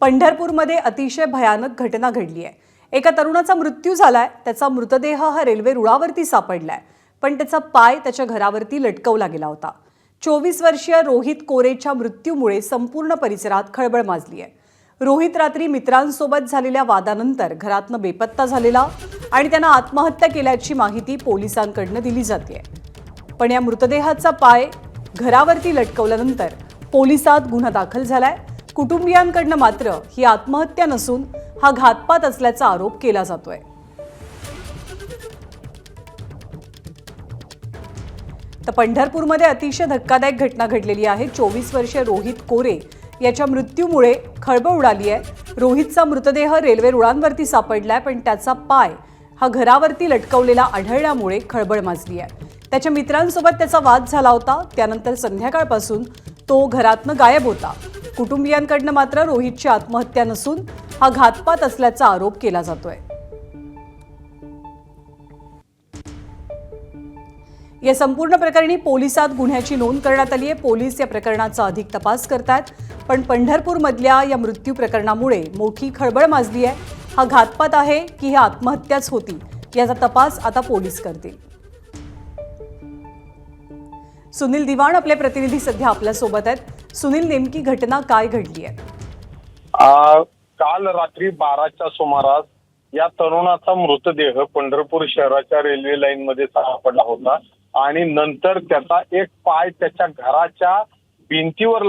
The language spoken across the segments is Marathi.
पंढरपूरमध्ये अतिशय भयानक घटना घडली आहे। एका तरुणाचा मृत्यू झालाय। त्याचा मृतदेह हा रेल्वे रुळावरती सापडलाय, पण त्याचा पाय त्याच्या घरावरती लटकवला गेला होता। 24 वर्षीय रोहित कोरेच्या मृत्यूमुळे संपूर्ण परिसरात खळबळ माजली आहे। रोहित रात्री मित्रांसोबत झालेल्या वादानंतर घरातनं बेपत्ता झालेला आणि त्यानं आत्महत्या केल्याची माहिती पोलिसांकडून दिली जाते। पण या मृतदेहाचा पाय घरावरती लटकवल्यानंतर पोलिसात गुन्हा दाखल झालाय। कुटुंबियांकडून मात्र ही आत्महत्या नसून हा घातपात असल्याचा आरोप केला जातोय। तर पंढरपूरमध्ये अतिशय धक्कादायक घटना घडलेली आहे। 24 वर्षीय रोहित कोरे याच्या मृत्यूमुळे खळबळ उडाली आहे। रोहितचा मृतदेह रेल्वे रुळांवरती सापडलाय, पण त्याचा पाय हा घरावरती लटकवलेला आढळल्यामुळे खळबळ माजली आहे। त्याच्या मित्रांसोबत त्याचा वाद झाला होता, त्यानंतर संध्याकाळपासून तो घरातनं गायब होता। कुटुंबियांकडून मात्र रोहितची आत्महत्या नसून हा घातपात असल्याचा आरोप केला जातोय। या संपूर्ण प्रकरणी पोलिसात गुन्ह्याची नोंद करण्यात आली आहे। पोलीस या प्रकरणाचा अधिक तपास करतात, पण पंढरपूरमधल्या या मृत्यू प्रकरणामुळे मोठी खळबळ माजली आहे। हा घातपात आहे की ही आत्महत्याच होती, याचा तपास आता पोलीस करतील। सुनील दिवाण आपले प्रतिनिधी सध्या आपल्या सोबत आहेत। सुनील, नेमकी घटना काय घडली आहे? काल रात्री 12च्या सुमारास या तरुणाचा मृतदेह पंढरपूर शहराच्या रेल्वे लाईन मध्ये सापडला होता आणि नंतर त्याचा एक पाय त्याच्या घराच्या भिंतीवर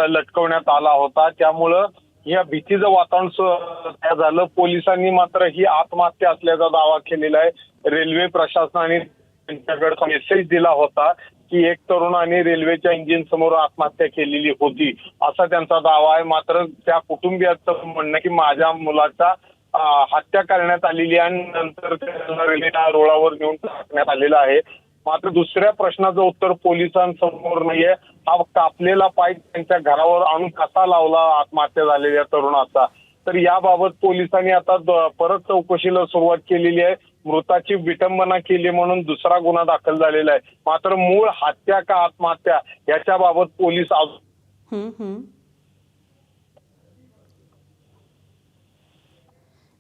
लटकवण्यात आला होता। त्यामुळं या भीतीचं वातावरण तयार झालं। पोलिसांनी मात्र ही आत्महत्या असल्याचा दावा केलेला आहे। रेल्वे प्रशासनाने त्यांच्याकडे मेसेज दिला होता की एक तरुणाने रेल्वेच्या इंजिन समोर आत्महत्या केलेली होती, असा त्यांचा दावा आहे। मात्र त्या कुटुंबियाचं म्हणणं की माझ्या मुलाचा हत्या करण्यात आलेली आणि नंतर त्याला रेल्वेच्या रुळावर नेऊन टाकण्यात आलेला आहे। मात्र दुसऱ्या प्रश्नाचं उत्तर पोलिसांसमोर नाहीये। हा कापलेला पाय त्यांच्या घरावर आणून कसा लावला आत्महत्या झालेल्या तरुणाचा, तर याबाबत पोलिसांनी आता परत चौकशीला सुरुवात केलेली आहे। मृताची विटंबना केली म्हणून दुसरा गुन्हा दाखल झालेला आहे। मात्र मूळ हत्या का आत्महत्या याच्याबाबत पोलीस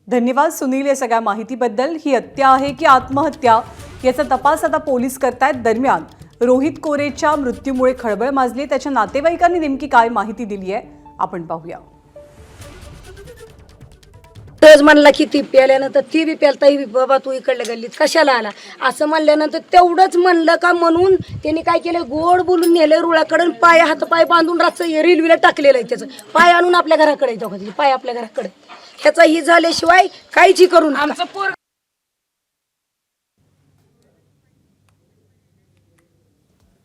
धन्यवाद सुनील या सगळ्या माहितीबद्दल। ही हत्या आहे की आत्महत्या याचा तपास आता पोलीस करतायत। दरम्यान रोहित कोरेच्या मृत्यूमुळे खळबळ माजली, त्याच्या नातेवाईकांनी नेमकी काय माहिती दिली आहे आपण पाहूया। तोच म्हणला की ती प्याल्यानंतर ती बी प्यालता, ही बाबा तू इकडल्या गल्लीत कशाला आला असं म्हणल्यानंतर तेवढंच म्हणलं का म्हणून त्यांनी काय केलं, गोड बोलून नेलं रुळाकडे। पाय हातपाय बांधून रातचं रेल्वेला टाकलेलं आहे। त्याचं पाय आणून आपल्या घराकडे जाऊ, पाय आपल्या घराकडे ह्याचा ही झाल्याशिवाय काहीच करून